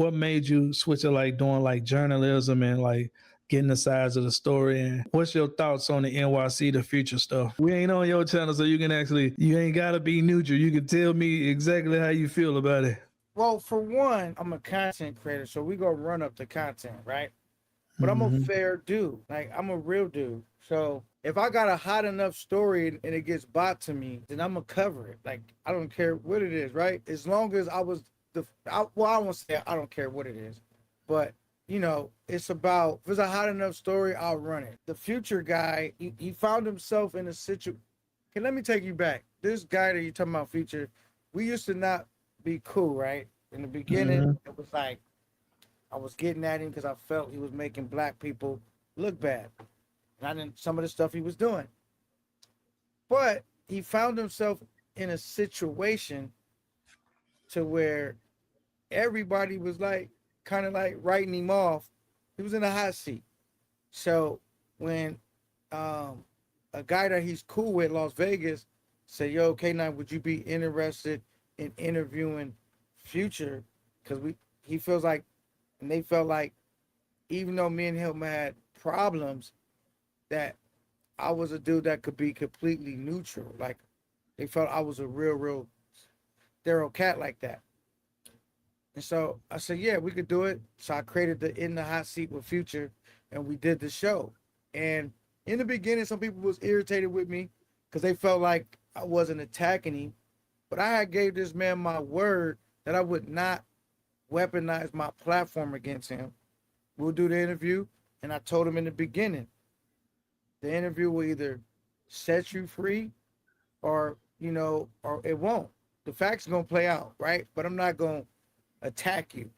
what made you switch to like doing like journalism and like getting the sides of the story? And what's your thoughts on the NYC the future stuff? We ain't on your channel, so you ain't gotta be neutral. You can tell me exactly how you feel about it. Well, for one, I'm a content creator, so we gonna run up the content, right? But I'm a Mm-hmm. fair dude. Like I'm a real dude. So if I got a hot enough story and it gets bought to me, then I'm gonna cover it. Like I don't care what it is, right? As long as I was well, I won't say I don't care what it is, but it's about if it's a hot enough story, I'll run it. The future guy, he found himself in a situation. Okay, let me take you back. This guy that you're talking about, future, we used to not be cool, right? In the beginning, Mm-hmm. it was like I was getting at him because I felt he was making black people look bad. And I didn't some of the stuff he was doing. But he found himself in a situation to where everybody was like kind of like writing him off. He was in a hot seat. So when um, a guy that he's cool with, Las Vegas, said, "Yo, K9, would you be interested in interviewing Future?" Because he feels like, and they felt like, even though me and him had problems, that I was a dude that could be completely neutral. Like they felt I was a real thorough cat like that. And so I said, yeah, we could do it. So I created the In the Hot Seat with Future, and we did the show. And in the beginning, some people was irritated with me because they felt like I wasn't attacking him. But I had gave this man my word that I would not weaponize my platform against him. We'll do the interview, and I told him in the beginning, the interview will either set you free or or it won't. The facts are gonna play out, right? But I'm not gonna attack you.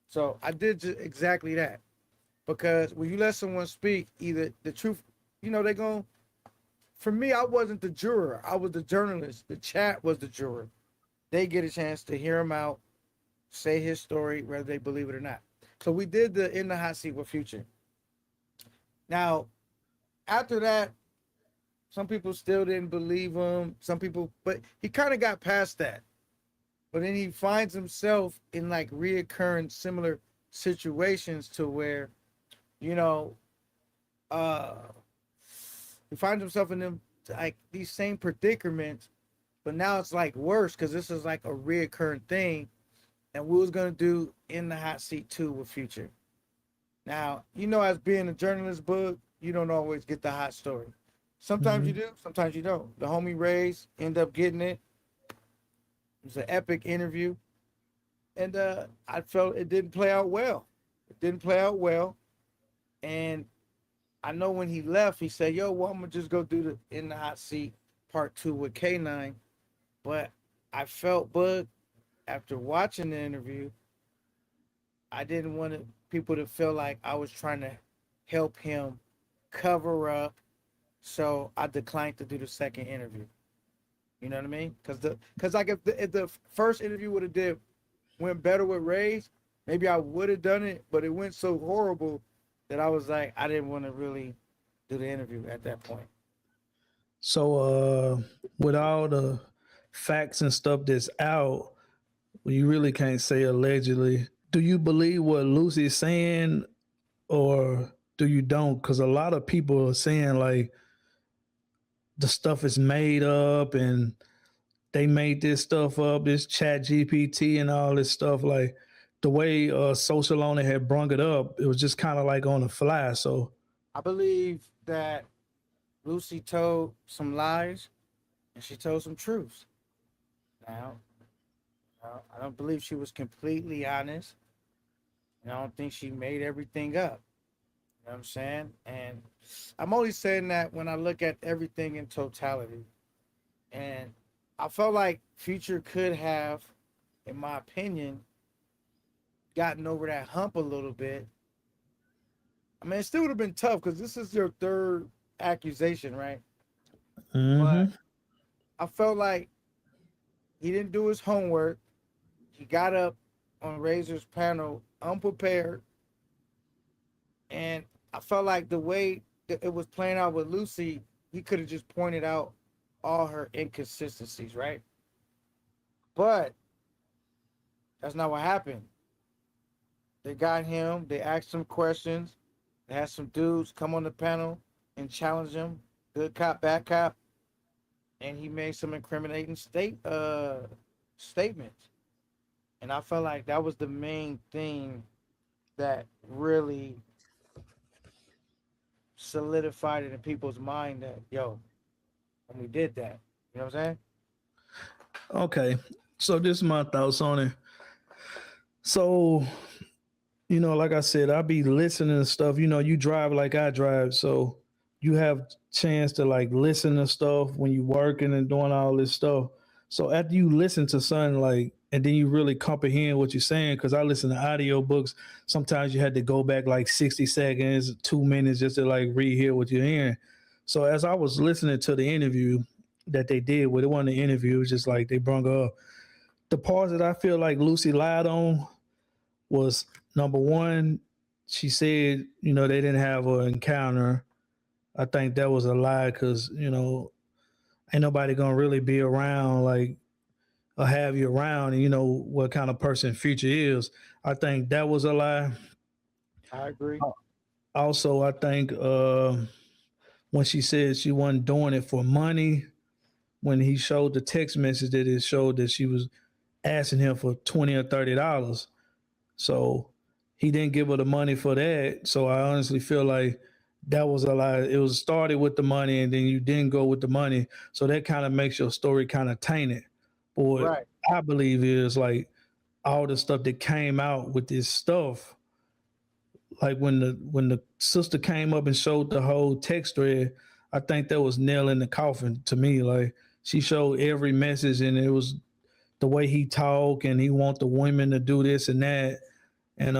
So I did exactly that. Because when you let someone speak, either the truth, they're going for me, I wasn't the juror. I was the journalist. The chat was the juror. They get a chance to hear him out, say his story, whether they believe it or not. So we did the In the Hot Seat with Future. Now, after that, some people still didn't believe him. Some people, but he kind of got past that. But then he finds himself in like reoccurring similar situations to where, you know, uh, he finds himself in them like these same predicaments, but now it's like worse because this is like a reoccurring thing. And we was gonna do In the Hot Seat 2 with Future. Now, as being a journalist, book, you don't always get the hot story. Sometimes you Mm-hmm. do, sometimes you don't. The homie Ray's end up getting it. It was an epic interview. And I felt it didn't play out well. It didn't play out well. And I know when he left, he said, "Yo, well, I'm gonna just go do the In the Hot Seat Part 2 with K9." But I felt, Bud, after watching the interview, I didn't want people to feel like I was trying to help him cover up. So I declined to do the second interview. You know what I mean? Because like if the first interview would have went better with Ray's, maybe I would have done it. But it went so horrible that I was like, I didn't want to really do the interview at that point. So, with all the facts and stuff that's out, well, you really can't say allegedly. Do you believe what Lucy's saying, or do you don't? Because a lot of people are saying like the stuff is made up and they made this stuff up, this Chat GPT and all this stuff. Like the way Social Owner had brung it up, it was just kind of like on the fly. So, I believe that Lucy told some lies and she told some truths. Now, I don't believe she was completely honest. And I don't think she made everything up. You know what I'm saying? And I'm only saying that when I look at everything in totality. And I felt like Future could have, in my opinion, gotten over that hump a little bit. I mean, it still would have been tough because this is your third accusation, right? But mm-hmm. I felt like he didn't do his homework. He got up on Razor's panel unprepared. And I felt like the way that it was playing out with Lucy, he could have just pointed out all her inconsistencies, right? But that's not what happened. They got him. They asked him questions. They had some dudes come on the panel and challenge him. Good cop, bad cop, and he made some incriminating statements. And I felt like that was the main thing that really solidified it in people's mind that yo, when we did that, you know what I'm saying? Okay. So this is my thoughts on it. So, like I said, I be listening to stuff. You drive like I drive, so you have chance to like listen to stuff when you working and doing all this stuff. So after you listen to something like, and then you really comprehend what you're saying, because I listen to audio books. Sometimes you had to go back like 60 seconds, 2 minutes just to like rehear what you're hearing. So as I was listening to the interview that they did, well, it wasn't an interview, it was just like they brought up the parts that I feel like Lucy lied on was number one, she said, they didn't have an encounter. I think that was a lie because, ain't nobody gonna really be around like or have you around and you know what kind of person Future is. I think that was a lie. I agree. Also, I think when she said she wasn't doing it for money, when he showed the text message that it showed that she was asking him for $20 or $30. So he didn't give her the money for that. So I honestly feel like that was a lie. It was started with the money and then you didn't go with the money. So that kind of makes your story kind of tainted. But what Right. I believe is like all the stuff that came out with this stuff, like when the sister came up and showed the whole text thread, I think that was nail in the coffin to me. Like she showed every message and it was the way he talk and he want the women to do this and that. And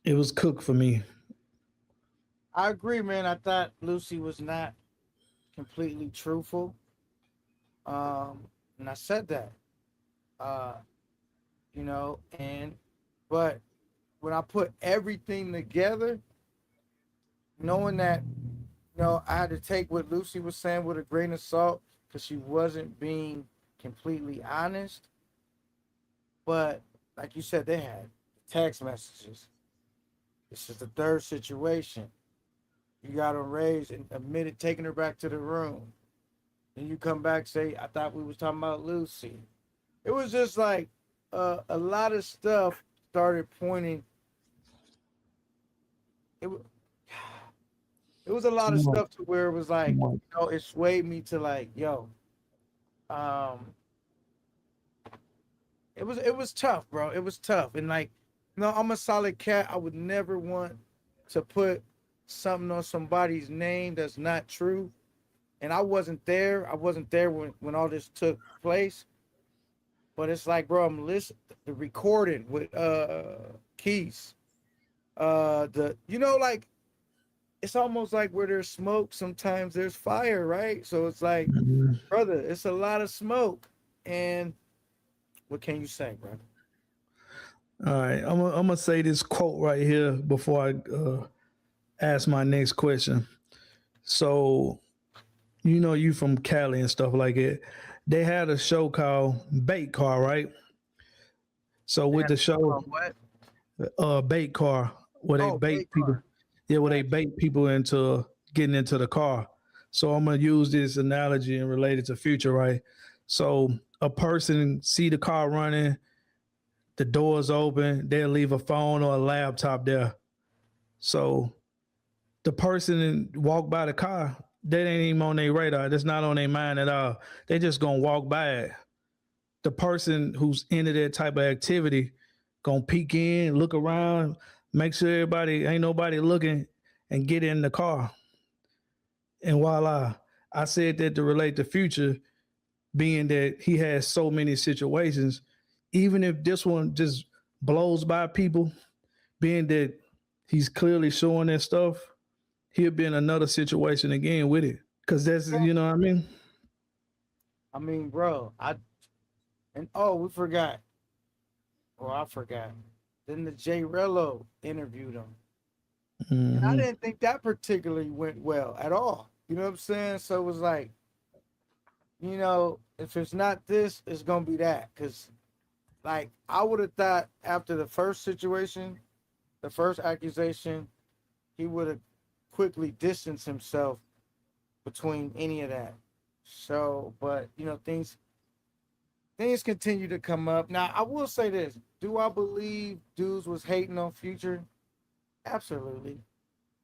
it was cooked for me. I agree, man. I thought Lucy was not completely truthful. And I said that. Uh, and but when I put everything together, knowing that, I had to take what Lucy was saying with a grain of salt because she wasn't being completely honest. But like you said, they had text messages. This is the third situation. You got them raised and admitted taking her back to the room. Then you come back say, "I thought we was talking about Lucy." It was just like a lot of stuff started pointing. It wa- it was a lot Too of much, stuff to where it was too like, much. it swayed me to like, yo, um, it was tough, bro. It was tough, and like, I'm a solid cat. I would never want to put something on somebody's name that's not true. And I wasn't there. I wasn't there when all this took place. But it's like, bro, I'm listening the recording with Keys. Like it's almost like where there's smoke, sometimes there's fire, right? So it's like, Mhm. brother, it's a lot of smoke. And what can you say, brother? All right, I'm gonna say this quote right here before I ask my next question. So you from Cali and stuff like it. They had a show called Bait Car, right? So They with had the a show show called what? Bait Car, where they Oh, bait Bait people, Car. yeah, where they Gotcha. bait people into getting into the car. So I'm gonna use this analogy and relate it to Future, right? So a person see the car running, the doors open, they'll leave a phone or a laptop there. So the person walk by the car, that ain't even on their radar. That's not on their mind at all. They just gonna walk by it. The person who's into that type of activity gonna peek in, look around, make sure everybody ain't nobody looking, and get in the car. And voila, I said that to relate to Future, being that he has so many situations. Even if this one just blows by people, being that he's clearly showing that stuff, he'll be in another situation again with it. Cause that's what I mean. I mean, bro, oh, we forgot. Well, I forgot. Then the J Rello interviewed him. And I Mm-hmm. didn't think that particularly went well at all. You know what I'm saying? So it was like, if it's not this, it's gonna be that. Cause Like, I would have thought after the first situation, the first accusation, he would have quickly distanced himself between any of that. So, but you know, things continue to come up. Now, I will say this: do I believe dudes was hating on Future? Absolutely.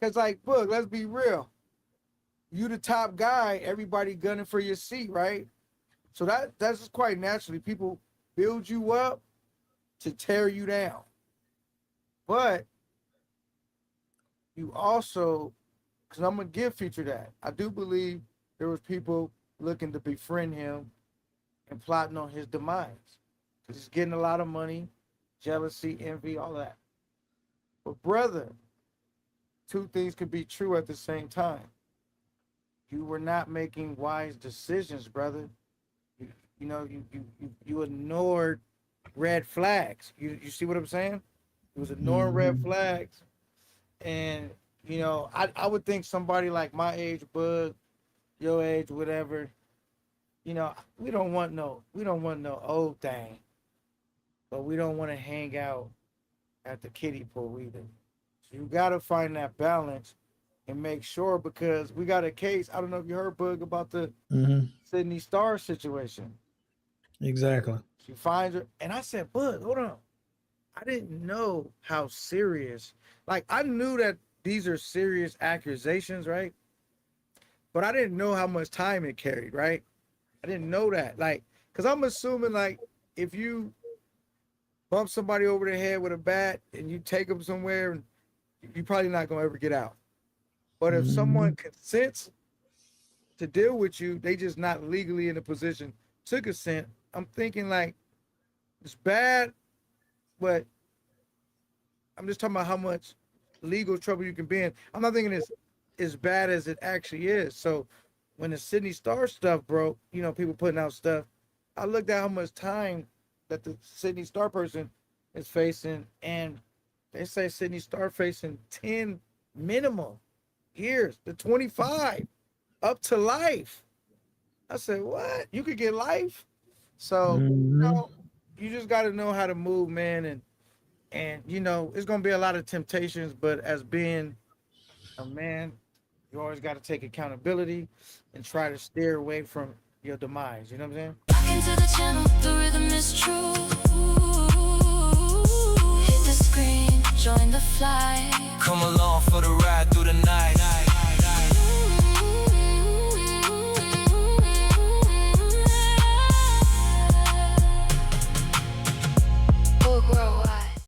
Cause like, Boog, let's be real. You the top guy, everybody gunning for your seat, right? So that's just quite naturally. People build you up to tear you down. But you also, because I'm gonna give Future that. I do believe there was people looking to befriend him and plotting on his demise. Because he's getting a lot of money, jealousy, envy, all that. But brother, two things could be true at the same time. You were not making wise decisions, brother. You ignored red flags. You see what I'm saying? It was ignoring red Mm-hmm. flags. And, I would think somebody like my age, Bud, your age, whatever, we don't want no old thing, but we don't want to hang out at the kiddie pool either. So you gotta find that balance and make sure, because we got a case. I don't know if you heard, Bug, about the Mm-hmm. Sydney Star situation. Exactly. She finds her, and I said, Bug, hold on. I didn't know how serious. Like, I knew that these are serious accusations, right? But I didn't know how much time it carried, right? I didn't know that. Like, because I'm assuming, like, if you bump somebody over the head with a bat and you take them somewhere, you're probably not going to ever get out. But if Mm-hmm. someone consents to deal with you, they just not legally in a position to consent. I'm thinking, like, it's bad, but I'm just talking about how much legal trouble you can be in. I'm not thinking it's as bad as it actually is. So when the Sydney Star stuff broke, people putting out stuff, I looked at how much time that the Sydney Star person is facing, and they say Sydney Star facing 10 minimum years to 25 up to life. I said, what? You could get life? So, Mm-hmm. you just got to know how to move, man. And it's gonna be a lot of temptations, but as being a man, you always got to take accountability and try to steer away from your demise. You know what I'm saying? Back into the channel, the rhythm is true. Hit the screen, join the flight. Come along.